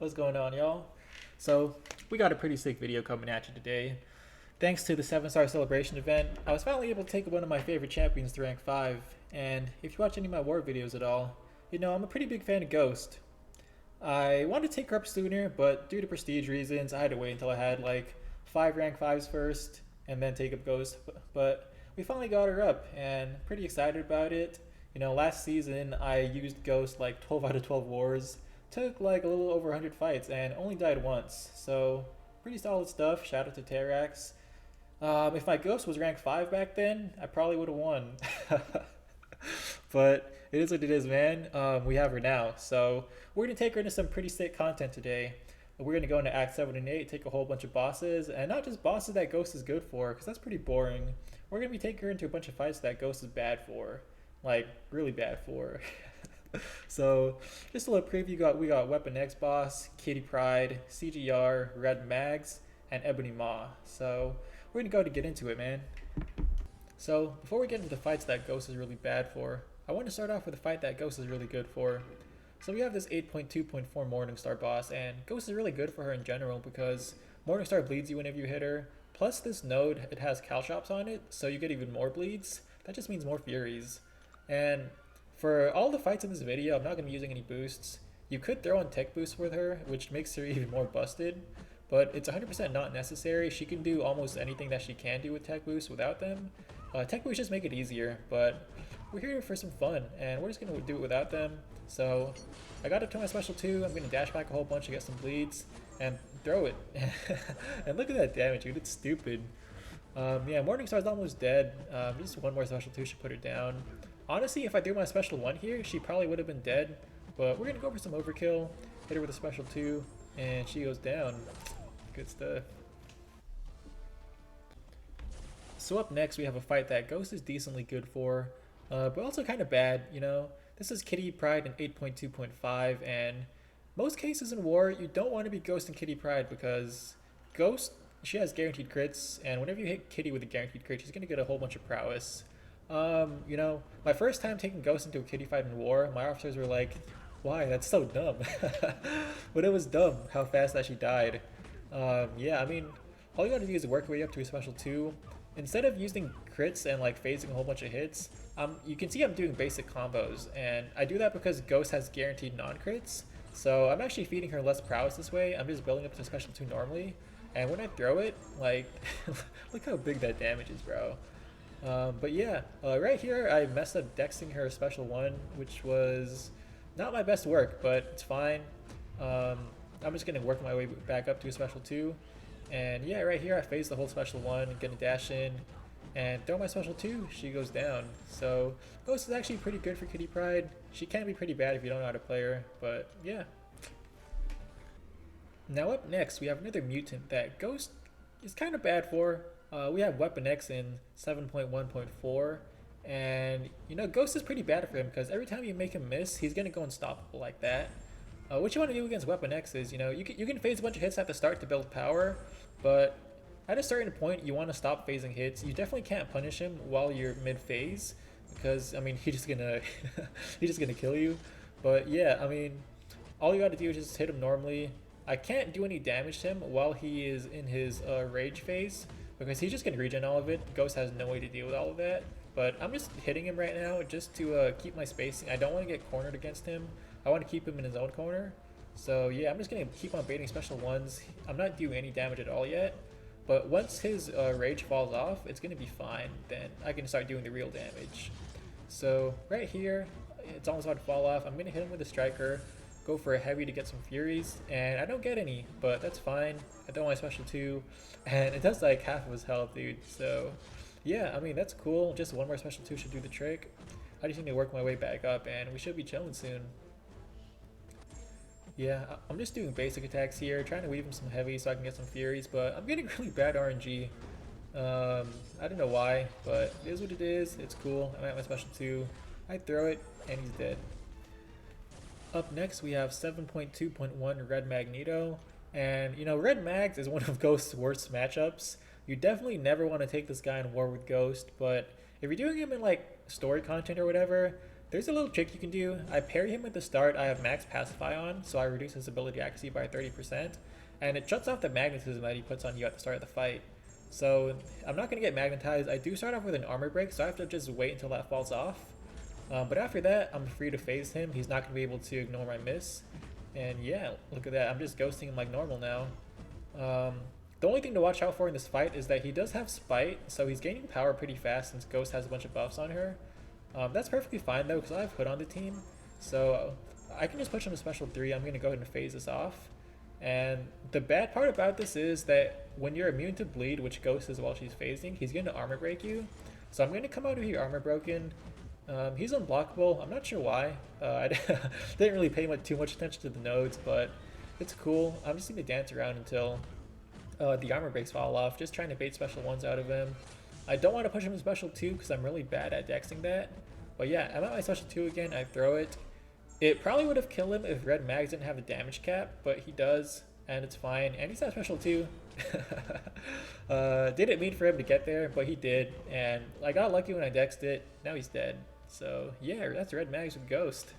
What's going on, y'all? So, we got a pretty sick video coming at you today. Thanks to the 7-star celebration event, I was finally able to take one of my favorite champions to rank 5, and if you watch any of my war videos at all, you know I'm a pretty big fan of Ghost. I wanted to take her up sooner, but due to prestige reasons, I had to wait until I had like 5 rank 5s first, and then take up Ghost. But we finally got her up, and pretty excited about it. You know, last season I used Ghost like 12 out of 12 wars, took like a little over 100 fights, and only died once. So, pretty solid stuff. Shout out to Terrax. If my Ghost was rank 5 back then, I probably would have won. But it is what it is, man. We have her now. So we're going to take her into some pretty sick content today. We're going to go into Act 7 and 8, take a whole bunch of bosses, and not just bosses that Ghost is good for, because that's pretty boring. We're going to be taking her into a bunch of fights that Ghost is bad for. Like, really bad for. So, just a little preview. We got Weapon X boss, Kitty Pryde, CGR, Red Mags, and Ebony Maw. So, we're going to go to get into it, man. So, before we get into the fights that Ghost is really bad for, I want to start off with a fight that Ghost is really good for. So we have this 8.2.4 Morningstar boss, and Ghost is really good for her in general because Morningstar bleeds you whenever you hit her. Plus this node, it has Caltrops on it, so you get even more bleeds. That just means more Furies. And for all the fights in this video, I'm not going to be using any boosts. You could throw on tech boosts with her, which makes her even more busted, but it's 100% not necessary. She can do almost anything that she can do with tech boosts without them. Tech boosts just make it easier, but we're here for some fun, and we're just going to do it without them. So I got up to my special 2, I'm going to dash back a whole bunch to get some bleeds, and throw it. And look at that damage, dude, it's stupid. Yeah, Morningstar's almost dead. Just one more special 2 should put her down. Honestly, if I threw my special 1 here, she probably would have been dead, but we're going to go for some overkill, hit her with a special 2, and she goes down. Good stuff. So up next, we have a fight that Ghost is decently good for, but also kind of bad, you know. This is Kitty Pryde in 8.2.5, and most cases in war, you don't want to be Ghost and Kitty Pryde because Ghost, she has guaranteed crits, and whenever you hit Kitty with a guaranteed crit, she's going to get a whole bunch of prowess. You know, my first time taking Ghost into a Kitty fight in war, my officers were like, why? That's so dumb. But it was dumb how fast that she died. Yeah, I mean, all you gotta do is work your way up to a special 2. Instead of using crits and like phasing a whole bunch of hits, you can see I'm doing basic combos, and I do that because Ghost has guaranteed non-crits, so I'm actually feeding her less prowess this way. I'm just building up to special 2 normally, and when I throw it, like, look how big that damage is, bro. But yeah, right here I messed up dexing her special 1, which was not my best work, but it's fine. I'm just going to work my way back up to a special 2. And yeah, right here I phase the whole special 1, gonna dash in, and throw my special 2, she goes down. So Ghost is actually pretty good for Kitty Pryde. She can be pretty bad if you don't know how to play her, but yeah. Now up next, we have another mutant that Ghost is kind of bad for. We have Weapon X in 7.1.4, and you know, Ghost is pretty bad for him because every time you make him miss, he's gonna go unstoppable like that. What you want to do against Weapon X is, you know, you can phase a bunch of hits at the start to build power, but at a certain point you want to stop phasing hits. You definitely can't punish him while you're mid-phase, because I mean he's just gonna he's just gonna kill you. But yeah, I mean, all you gotta do is just hit him normally. I can't do any damage to him while he is in his rage phase, because he's just gonna regen all of it. Ghost has no way to deal with all of that. But I'm just hitting him right now just to keep my spacing. I don't want to get cornered against him. I want to keep him in his own corner. So yeah, I'm just going to keep on baiting special 1s. I'm not doing any damage at all yet. But once his rage falls off, it's going to be fine. Then I can start doing the real damage. So right here, it's almost about to fall off. I'm going to hit him with a striker. Go for a heavy to get some furies. And I don't get any, but that's fine. I throw my special 2. And it does like half of his health, dude. So yeah, I mean, that's cool. Just one more special 2 should do the trick. I just need to work my way back up, and we should be chilling soon. Yeah, I'm just doing basic attacks here, trying to weave him some heavy so I can get some furies, but I'm getting really bad RNG. I don't know why, but it is what it is. It's cool. I'm at my special 2. I throw it, and he's dead. Up next, we have 7.2.1 Red Magneto. And, you know, Red Mags is one of Ghost's worst matchups. You definitely never want to take this guy in war with Ghost, but if you're doing him in, like, story content or whatever, There's a little trick you can do. I parry him at the start. I have max pacify on, so I reduce his ability accuracy by 30%, and it shuts off the magnetism that he puts on you at the start of the fight. So I'm not going to get magnetized. I do start off with an armor break, so I have to just wait until that falls off. But after that, I'm free to phase him. He's not going to be able to ignore my miss. And yeah, look at that. I'm just ghosting him like normal now. The only thing to watch out for in this fight is that he does have Spite, so he's gaining power pretty fast since Ghost has a bunch of buffs on her. That's perfectly fine though, because I have Hood on the team. So I can just push him to special 3. I'm going to go ahead and phase this off. And the bad part about this is that when you're immune to bleed, which Ghost is while she's phasing, he's going to armor break you. So I'm going to come out of here armor broken. He's unblockable. I'm not sure why. I didn't really pay too much attention to the nodes, but it's cool. I'm just going to dance around until the armor breaks fall off, just trying to bait special 1s out of him. I don't want to push him to special 2 because I'm really bad at dexing that. But yeah, I'm at my special 2 again. I throw it. It probably would have killed him if Red Mags didn't have the damage cap, but he does, and it's fine. And he's at special 2. Didn't mean for him to get there, but he did. And I got lucky when I dexed it. Now he's dead. So yeah, that's Red Mags with Ghost.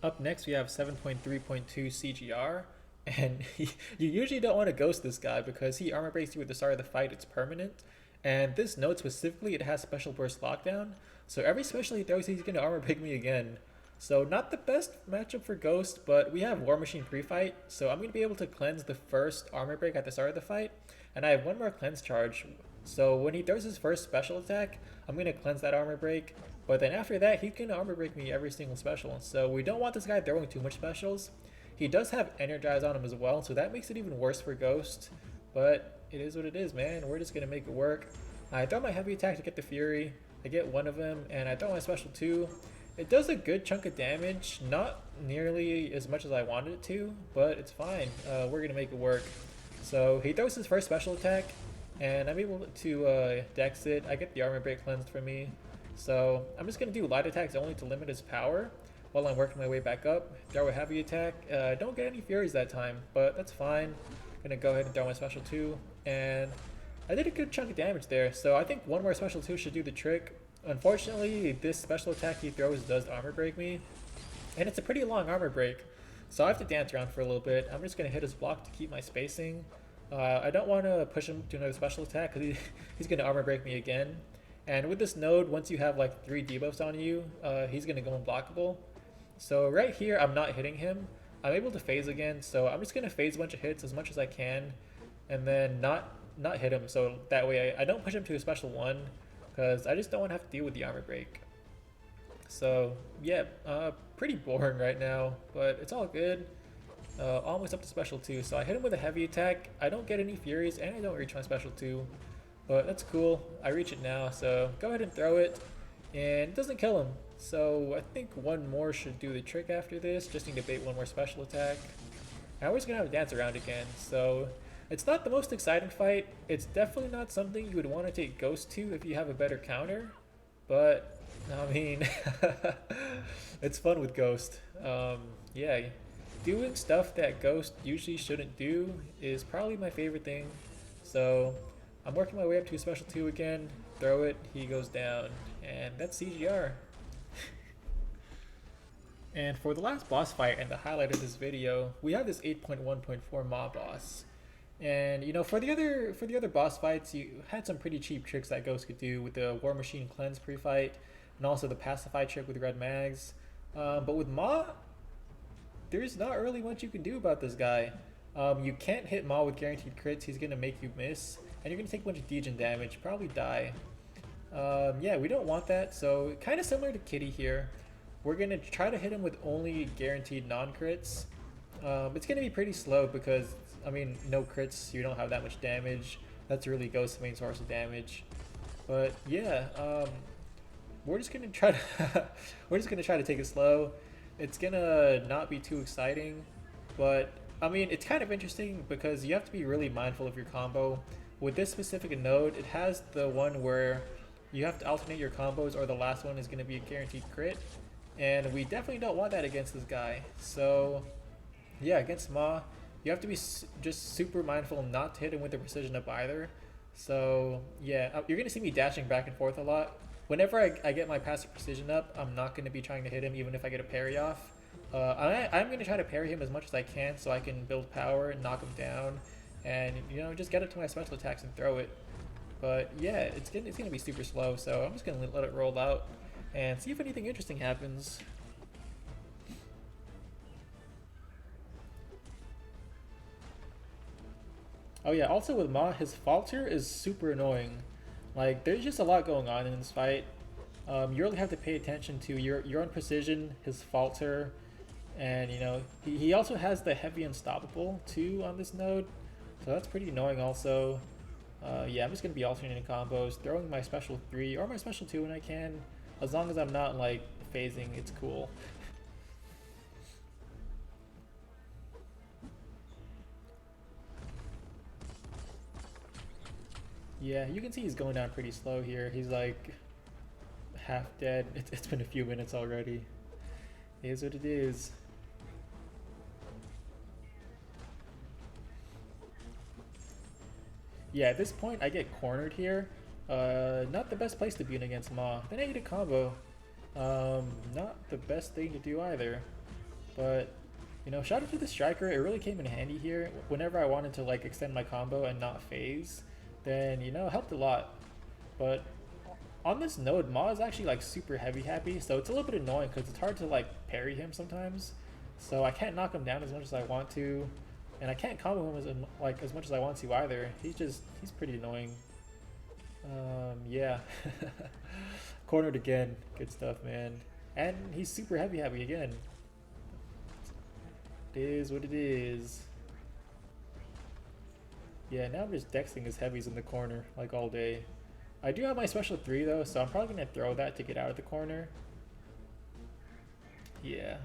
Up next we have 7.3.2 CGR. And you usually don't want to ghost this guy because he armor breaks you at the start of the fight. It's permanent. And this node specifically, it has special burst lockdown. So every special he throws, he's going to armor break me again. So not the best matchup for Ghost, but we have War Machine pre-fight. So I'm going to be able to cleanse the first armor break at the start of the fight. And I have one more cleanse charge. So when he throws his first special attack, I'm going to cleanse that armor break. But then after that, he's going to armor break me every single special. So we don't want this guy throwing too much specials. He does have Energize on him as well, so that makes it even worse for Ghost. But it is what it is, man. We're just going to make it work. I throw my heavy attack to get the Fury. I get one of them, and I throw my special 2. It does a good chunk of damage. Not nearly as much as I wanted it to, but it's fine. We're going to make it work. So he throws his first special attack, and I'm able to dex it. I get the armor break cleansed for me. So I'm just going to do light attacks only to limit his power while I'm working my way back up. Throw a heavy attack. Don't get any Furies that time, but that's fine. Gonna go ahead and throw my special 2, and I did a good chunk of damage there, so I think one more special 2 should do the trick. Unfortunately, this special attack he throws does armor break me, and it's a pretty long armor break, so I have to dance around for a little bit. I'm just gonna hit his block to keep my spacing. I don't want to push him to another special attack because he's gonna armor break me again. And with this node, once you have like 3 debuffs on you, he's gonna go unblockable. So right here, I'm not hitting him. I'm able to phase again, so I'm just going to phase a bunch of hits as much as I can, and then not hit him, so that way I don't push him to a special 1, because I just don't want to have to deal with the armor break. So yeah, pretty boring right now, but it's all good. Almost up to special 2, so I hit him with a heavy attack. I don't get any Furies, and I don't reach my special 2, but that's cool. I reach it now, so go ahead and throw it, and it doesn't kill him. So I think one more should do the trick after this. Just need to bait one more special attack. Now we're just going to have a dance around again. So it's not the most exciting fight. It's definitely not something you would want to take Ghost to if you have a better counter. But, I mean, it's fun with Ghost. Yeah, doing stuff that Ghost usually shouldn't do is probably my favorite thing. So I'm working my way up to a special 2 again. Throw it, he goes down. And that's CGR. And for the last boss fight and the highlight of this video, we have this 8.1.4 Ma boss. And you know, for the other boss fights, you had some pretty cheap tricks that Ghost could do with the War Machine cleanse pre-fight, and also the pacify trick with Red Mags. But with Ma, there's not really much you can do about this guy. You can't hit Ma with guaranteed crits. He's gonna make you miss, and you're gonna take a bunch of degen damage, probably die. Yeah, we don't want that. So kind of similar to Kitty here. We're going to try to hit him with only guaranteed non-crits. It's going to be pretty slow because, I mean, no crits, you don't have that much damage. That's really Ghost's main source of damage. But yeah, we're just going to try to take it slow. It's going to not be too exciting, but I mean, it's kind of interesting because you have to be really mindful of your combo. With this specific node, it has the one where you have to alternate your combos or the last one is going to be a guaranteed crit. And we definitely don't want that against this guy. So yeah, against Ma, you have to be just super mindful not to hit him with the precision up either. So yeah, you're going to see me dashing back and forth a lot. whenever I get my passive precision up, I'm not going to be trying to hit him even if I get a parry off. I'm going to try to parry him as much as I can so I can build power and knock him down and, you know, just get up to my special attacks and throw it. But yeah, it's gonna be super slow, so I'm just gonna let it roll out and see if anything interesting happens. Oh yeah, also with Ma, his falter is super annoying. Like, there's just a lot going on in this fight. You really have to pay attention to your own precision, his falter, and you know, he also has the heavy unstoppable too on this node, so that's pretty annoying also. Yeah, I'm just gonna be alternating combos, throwing my special 3 or my special 2 when I can, as long as I'm not like phasing, it's cool. Yeah, you can see he's going down pretty slow here. He's like half dead. It's been a few minutes already. It is what it is. Yeah, at this point I get cornered here. Not the best place to be in against Ma. Then I get a combo. Not the best thing to do either. But, you know, shout out to the striker. It really came in handy here. Whenever I wanted to like extend my combo and not phase, then, you know, it helped a lot. But on this node, Ma is actually like super heavy happy, so it's a little bit annoying because it's hard to like parry him sometimes. So I can't knock him down as much as I want to, and I can't combo him as much as I want to either. He's pretty annoying. Yeah. Cornered again. Good stuff, man. And he's super heavy again. It is what it is. Yeah, now I'm just dexing his heavies in the corner like all day. I do have my special 3 though, so I'm probably going to throw that to get out of the corner. Yeah.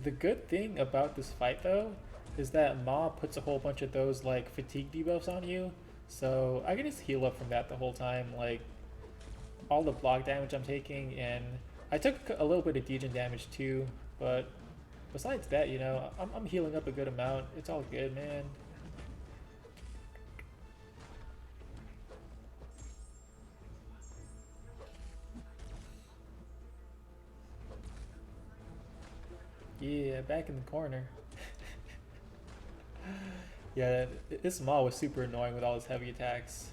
The good thing about this fight though is that Ma puts a whole bunch of those like fatigue debuffs on you, so I can just heal up from that the whole time, like all the block damage I'm taking, and I took a little bit of degen damage too, but besides that, you know, I'm healing up a good amount. It's all good, man. Yeah, back in the corner. Yeah, this Ma was super annoying with all his heavy attacks.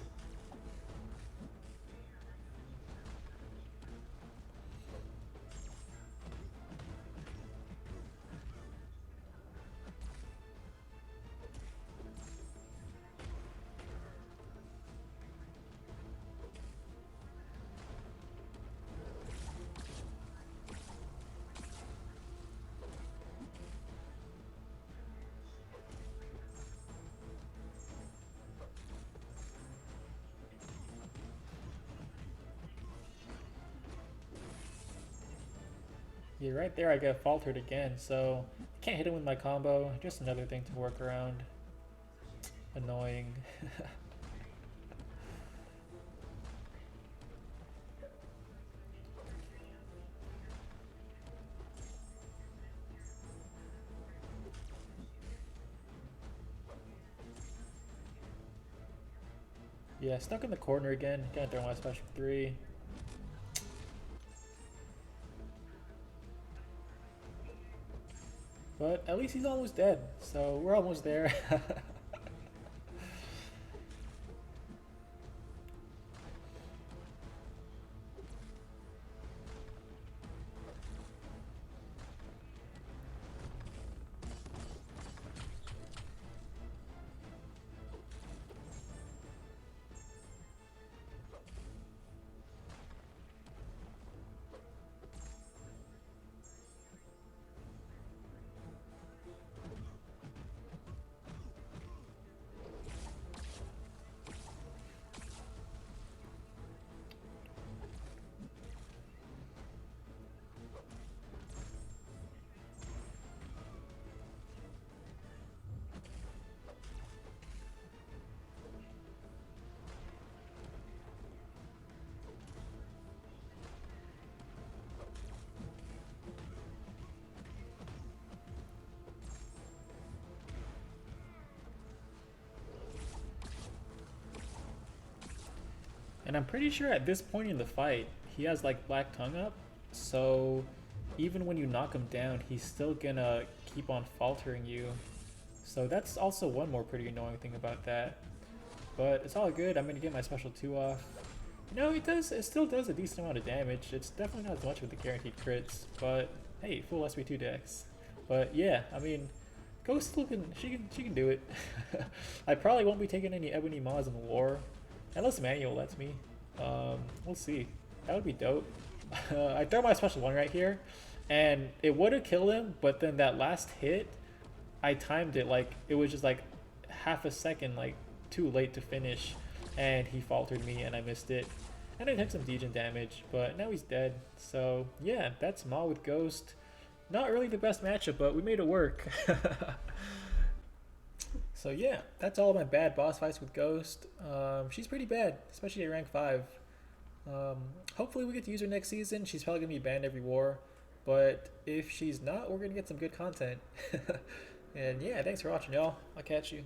Yeah, right there I get faltered again, so can't hit him with my combo. Just another thing to work around. Annoying. Yeah, stuck in the corner again. Gonna throw my special 3. But at least he's almost dead, so we're almost there. And I'm pretty sure at this point in the fight, he has like Black Tongue up, so even when you knock him down, he's still gonna keep on faltering you. So that's also one more pretty annoying thing about that. But it's all good. I'm gonna get my special 2 off. You know, it still does a decent amount of damage. It's definitely not as much with the guaranteed crits, but hey, full SP2 decks. But yeah, I mean, Ghost looking, she can do it. I probably won't be taking any Ebony mods in the war, unless Manual lets me. We'll see. That would be dope. I throw my special 1 right here, and it would have killed him, but then that last hit, I timed it like it was just like half a second like too late to finish, and he faltered me and I missed it. And I took some degen damage, but now he's dead. So yeah, that's Maw with Ghost. Not really the best matchup, but we made it work. So yeah, that's all of my bad boss fights with Ghost. She's pretty bad, especially at rank 5. Hopefully we get to use her next season. She's probably gonna be banned every war, but if she's not, we're gonna get some good content. And yeah, thanks for watching, y'all. I'll catch you.